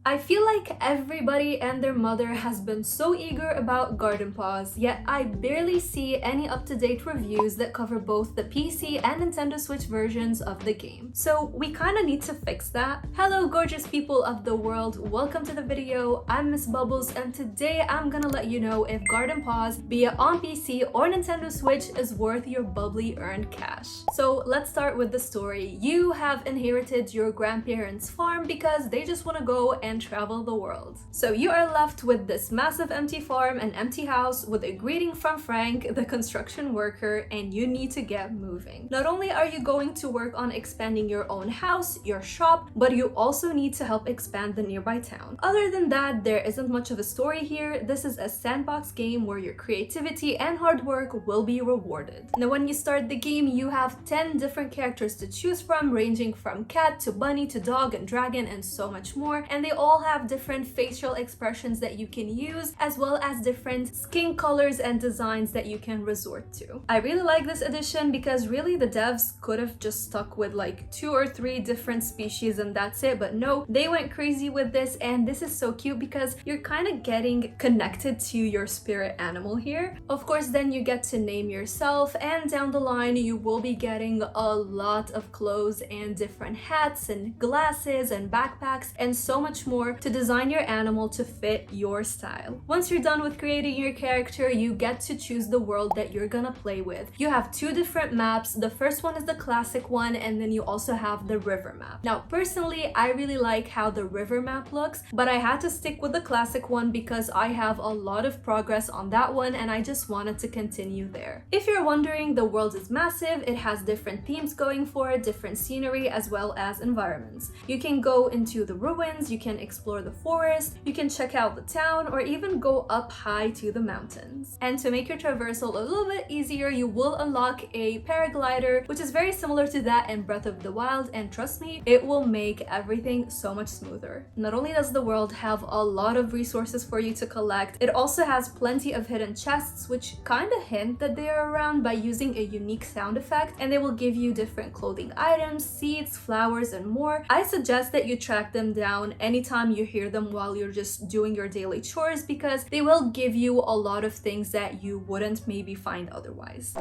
I feel like everybody and their mother has been so eager about Garden Paws, yet I barely see any up-to-date reviews that cover both the PC and Nintendo Switch versions of the game. So we kinda need to fix that. Hello gorgeous people of the world, welcome to the video. I'm Miss Bubbles and today I'm gonna let you know if Garden Paws, be it on PC or Nintendo Switch, is worth your bubbly earned cash. So let's start with the story. You have inherited your grandparents' farm because they just want to go and travel the world. So you are left with this massive empty farm and empty house with a greeting from Frank, the construction worker, and you need to get moving. Not only are you going to work on expanding your own house, your shop, but you also need to help expand the nearby town. Other than that, there isn't much of a story here. This is a sandbox game where your creativity and hard work will be rewarded. Now when you start the game, you have 10 different characters to choose from, ranging from cat to bunny to dog and dragon and so much more, and they all have different facial expressions that you can use, as well as different skin colors and designs that you can resort to. I really like this edition because really the devs could have just stuck with like 2 or 3 different species and that's it, but no, they went crazy with this, and this is so cute because you're kind of getting connected to your spirit animal here. Of course, then you get to name yourself, and down the line you will be getting a lot of clothes and different hats and glasses and backpacks and so much more to design your animal to fit your style. Once you're done with creating your character, you get to choose the world that you're gonna play with. You have 2 different maps. The first one is the classic one, and then you also have the river map. Now personally, I really like how the river map looks, but I had to stick with the classic one because I have a lot of progress on that one and I just wanted to continue there. If you're wondering, the world is massive. It has different themes going for it, different scenery as well as environments. You can go into the ruins, you can explore the forest, you can check out the town, or even go up high to the mountains. And to make your traversal a little bit easier, you will unlock a paraglider, which is very similar to that in Breath of the Wild, and trust me, it will make everything so much smoother. Not only does the world have a lot of resources for you to collect, it also has plenty of hidden chests, which kind of hint that they are around by using a unique sound effect, and they will give you different clothing items, seeds, flowers, and more. I suggest that you track them down anytime you hear them while you're just doing your daily chores because they will give you a lot of things that you wouldn't maybe find otherwise.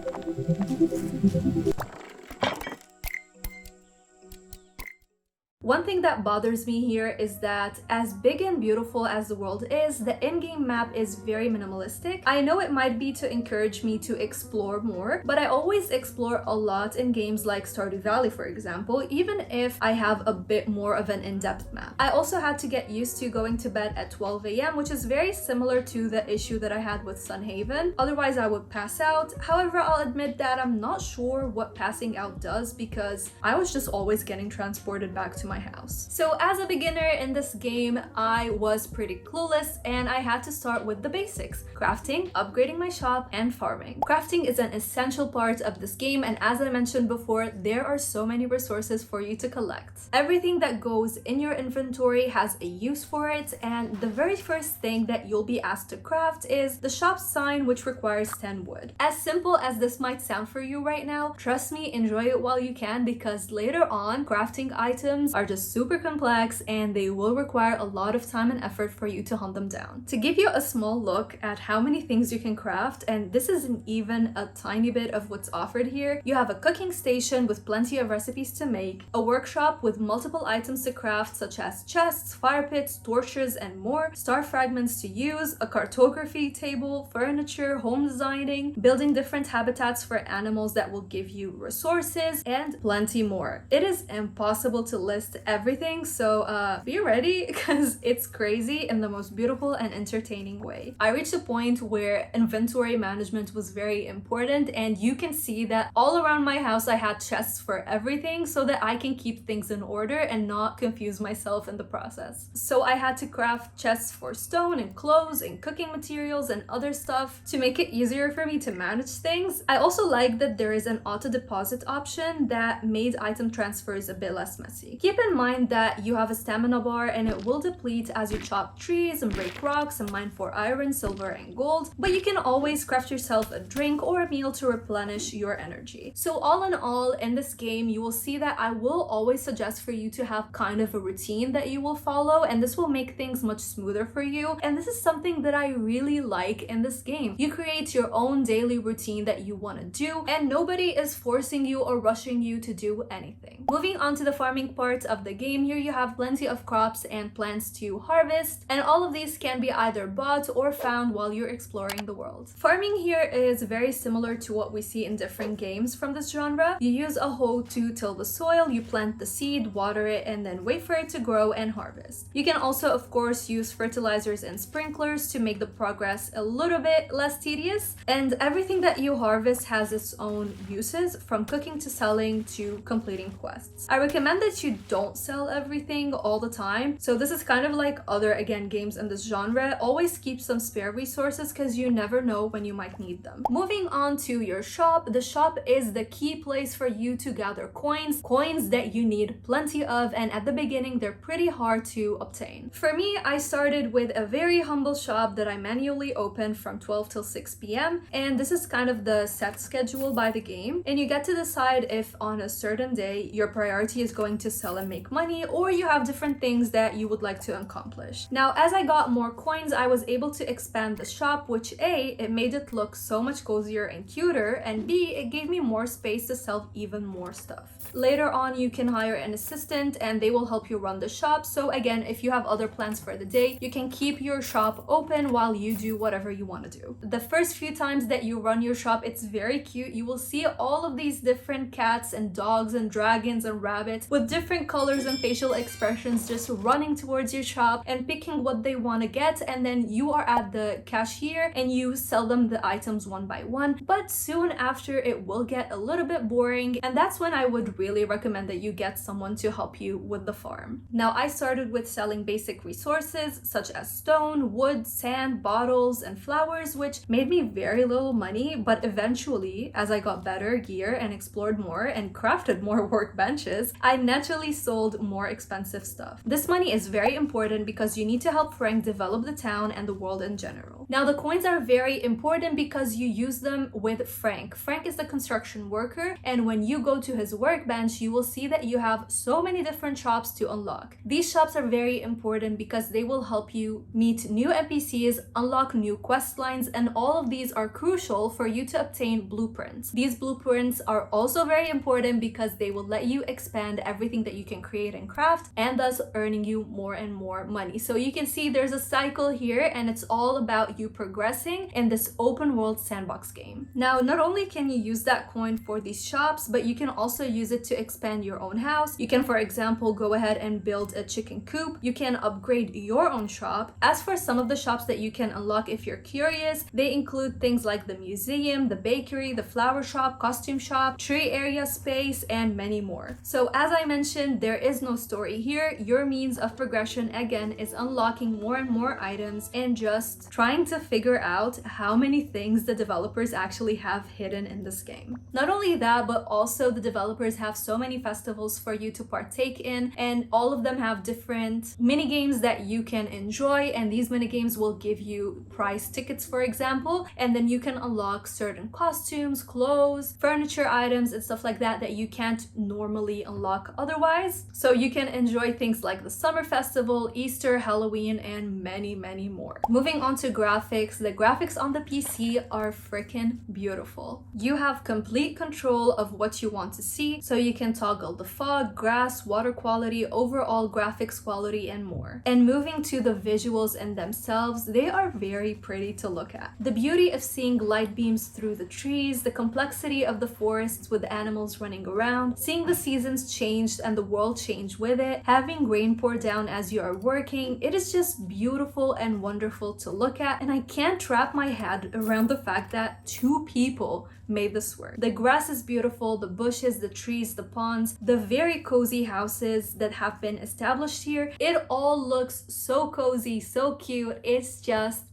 One thing that bothers me here is that as big and beautiful as the world is, the in-game map is very minimalistic. I know it might be to encourage me to explore more, but I always explore a lot in games like Stardew Valley, for example, even if I have a bit more of an in-depth map. I also had to get used to going to bed at 12 a.m., which is very similar to the issue that I had with Sunhaven. Otherwise, I would pass out. However, I'll admit that I'm not sure what passing out does because I was just always getting transported back to my house. So as a beginner in this game, I was pretty clueless and I had to start with the basics: crafting, upgrading my shop, and farming. Crafting is an essential part of this game, and as I mentioned before, there are so many resources for you to collect. Everything that goes in your inventory has a use for it, and the very first thing that you'll be asked to craft is the shop sign, which requires 10 wood. As simple as this might sound for you right now, trust me, enjoy it while you can because later on, crafting items are just super complex and they will require a lot of time and effort for you to hunt them down. To give you a small look at how many things you can craft, and this isn't even a tiny bit of what's offered here, you have a cooking station with plenty of recipes to make, a workshop with multiple items to craft such as chests, fire pits, torches, and more, star fragments to use, a cartography table, furniture, home designing, building different habitats for animals that will give you resources, and plenty more. It is impossible to list everything, so be ready because it's crazy in the most beautiful and entertaining way. I reached a point where inventory management was very important, and you can see that all around my house I had chests for everything so that I can keep things in order and not confuse myself in the process. So I had to craft chests for stone and clothes and cooking materials and other stuff to make it easier for me to manage things. I also like that there is an auto deposit option that made item transfers a bit less messy. Keep in mind that you have a stamina bar and it will deplete as you chop trees and break rocks and mine for iron, silver, and gold, but you can always craft yourself a drink or a meal to replenish your energy. So all in all, in this game, you will see that I will always suggest for you to have kind of a routine that you will follow, and this will make things much smoother for you. And this is something that I really like in this game. You create your own daily routine that you want to do, and nobody is forcing you or rushing you to do anything. Moving on to the farming part of the game, here you have plenty of crops and plants to harvest, and all of these can be either bought or found while you're exploring the world. Farming here is very similar to what we see in different games from this genre. You use a hoe to till the soil, you plant the seed, water it, and then wait for it to grow and harvest. You can also, of course, use fertilizers and sprinklers to make the progress a little bit less tedious, and everything that you harvest has its own uses, from cooking to selling to completing quests. I recommend that you don't sell everything all the time, so this is kind of like other, again, games in this genre. Always keep some spare resources because you never know when you might need them. Moving on to your shop, the shop is the key place for you to gather coins that you need plenty of, and at the beginning they're pretty hard to obtain. For me, I started with a very humble shop that I manually opened from 12 till 6 p.m. and this is kind of the set schedule by the game, and you get to decide if on a certain day your priority is going to sell and make money, or you have different things that you would like to accomplish. Now, as I got more coins, I was able to expand the shop, which A, it made it look so much cozier and cuter, and B, it gave me more space to sell even more stuff. Later on, you can hire an assistant and they will help you run the shop. So again, if you have other plans for the day, you can keep your shop open while you do whatever you want to do. The first few times that you run your shop, it's very cute. You will see all of these different cats and dogs and dragons and rabbits with different colors and facial expressions just running towards your shop and picking what they want to get, and then you are at the cashier and you sell them the items one by one. But soon after, it will get a little bit boring, and that's when I would really recommend that you get someone to help you with the farm. Now, I started with selling basic resources such as stone, wood, sand, bottles, and flowers, which made me very little money, but eventually, as I got better gear and explored more and crafted more workbenches, I naturally sold more expensive stuff. This money is very important because you need to help Frank develop the town and the world in general. Now, the coins are very important because you use them with Frank. Frank is the construction worker, and when you go to his workbench, you will see that you have so many different shops to unlock. These shops are very important because they will help you meet new NPCs, unlock new quest lines, and all of these are crucial for you to obtain blueprints. These blueprints are also very important because they will let you expand everything that you can create and craft, and thus earning you more and more money. So you can see there's a cycle here, and it's all about you progressing in this open world sandbox game. Now, not only can you use that coin for these shops, but you can also use it to expand your own house. You can, for example, go ahead and build a chicken coop. You can upgrade your own shop. As for some of the shops that you can unlock if you're curious, they include things like the museum, the bakery, the flower shop, costume shop, tree area space, and many more. So as I mentioned, there is no story here. Your means of progression, again, is unlocking more and more items and just trying to figure out how many things the developers actually have hidden in this game. Not only that, but also the developers have so many festivals for you to partake in, and all of them have different mini games that you can enjoy, and these mini games will give you prize tickets, for example, and then you can unlock certain costumes, clothes, furniture items, and stuff like that that you can't normally unlock otherwise. So you can enjoy things like the summer festival, Easter, Halloween, and many more. Moving on to graphics, the graphics on the PC are freaking beautiful. You have complete control of what you want to see, so you can toggle the fog, grass, water quality, overall graphics quality, and more. And moving to the visuals in themselves, they are very pretty to look at. The beauty of seeing light beams through the trees, the complexity of the forests with animals running around, seeing the seasons changed and the world change with it, having rain pour down as you are working, it is just beautiful and wonderful to look at, and I can't wrap my head around the fact that 2 people made this work. The grass is beautiful, the bushes, the trees, the ponds, the very cozy houses that have been established here. It all looks so cozy, so cute. It's just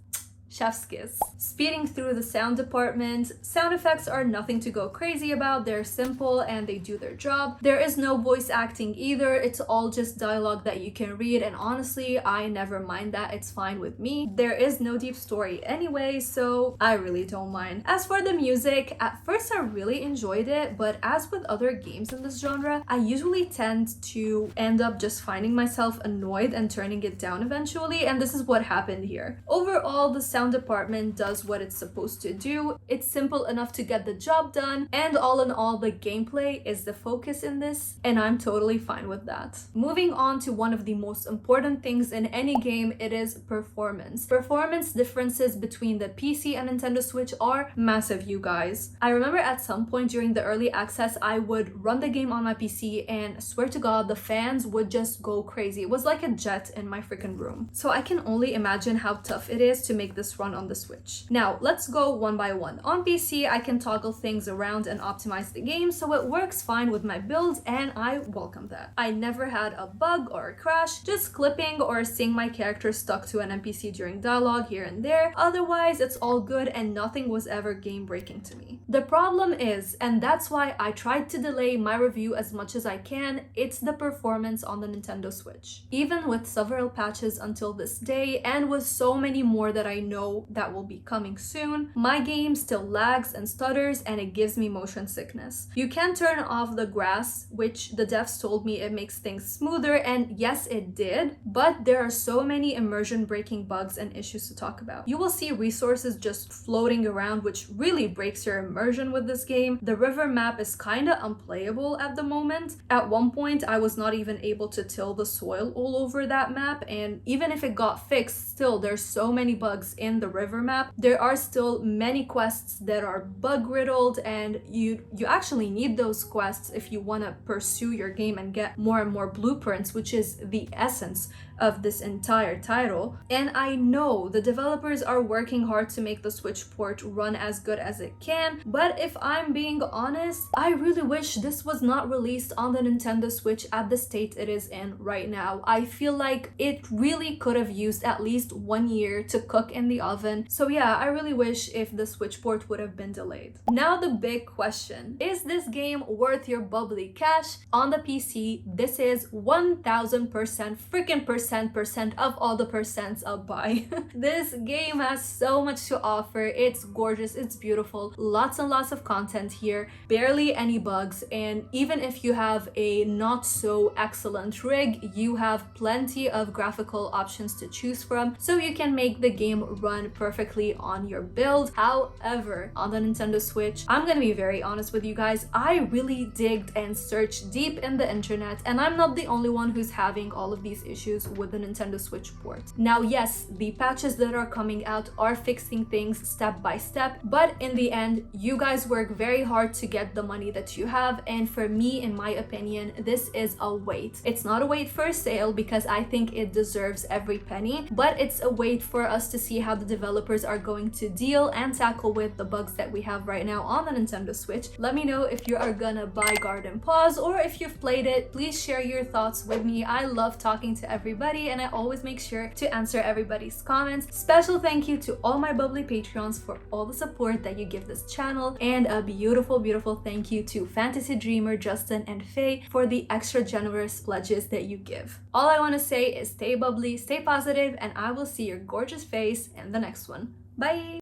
Chef's kiss. Speeding through the sound department, sound effects are nothing to go crazy about. They're simple and they do their job. There is no voice acting either. It's all just dialogue that you can read, and honestly, I never mind that. It's fine with me. There is no deep story anyway, so I really don't mind. As for the music, at first I really enjoyed it, but as with other games in this genre, I usually tend to end up just finding myself annoyed and turning it down eventually, and this is what happened here. Overall, the sound department does what it's supposed to do. It's simple enough to get the job done, and all in all, the gameplay is the focus in this, and I'm totally fine with that. Moving on to one of the most important things in any game, it is performance. Performance differences between the PC and Nintendo Switch are massive, you guys. I remember at some point during the early access, I would run the game on my PC and swear to God, the fans would just go crazy. It was like a jet in my freaking room. So I can only imagine how tough it is to make this run on the Switch. Now, let's go one by one. On PC, I can toggle things around and optimize the game, so it works fine with my build, and I welcome that. I never had a bug or a crash, just clipping or seeing my character stuck to an NPC during dialogue here and there. Otherwise, it's all good and nothing was ever game breaking to me. The problem is, and that's why I tried to delay my review as much as I can, it's the performance on the Nintendo Switch. Even with several patches until this day, and with so many more that I know that will be coming soon, my game still lags and stutters, and it gives me motion sickness. You can turn off the grass, which the devs told me it makes things smoother, and yes, it did, but there are so many immersion breaking bugs and issues to talk about. You will see resources just floating around, which really breaks your immersion with this game. The river map is kinda unplayable at the moment. At one point, I was not even able to till the soil all over that map, and even if it got fixed, still there's so many bugs in the river map. There are still many quests that are bug riddled, and you actually need those quests if you want to pursue your game and get more and more blueprints, which is the essence of this entire title. And I know the developers are working hard to make the Switch port run as good as it can, but if I'm being honest, I really wish this was not released on the Nintendo Switch at the state it is in right now. I feel like it really could have used at least 1 year to cook in the oven. So yeah, I really wish if the Switch port would have been delayed. Now the big question, is this game worth your bubbly cash? On the PC, this is 1000% freaking percent of all the percents I'll buy. This game has so much to offer. It's gorgeous, it's beautiful, lots and lots of content here, barely any bugs, and even if you have a not so excellent rig, you have plenty of graphical options to choose from, so you can make the game run perfectly on your build. However, on the Nintendo Switch, I'm gonna be very honest with you guys, I really digged and searched deep in the internet, and I'm not the only one who's having all of these issues with the Nintendo Switch port. Now, yes, the patches that are coming out are fixing things step by step, but in the end, you guys work very hard to get the money that you have, and for me, in my opinion, this is a wait. It's not a wait for a sale because I think it deserves every penny, but it's a wait for us to see how the developers are going to deal and tackle with the bugs that we have right now on the Nintendo Switch. Let me know if you are gonna buy Garden Paws, or if you've played it, please share your thoughts with me. I love talking to everybody, and I always make sure to answer everybody's comments. Special thank you to all my bubbly Patreons for all the support that you give this channel, and a beautiful thank you to Fantasy Dreamer, Justin, and Faye for the extra generous pledges that you give. All I want to say is stay bubbly, stay positive, and I will see your gorgeous face in the next one. Bye!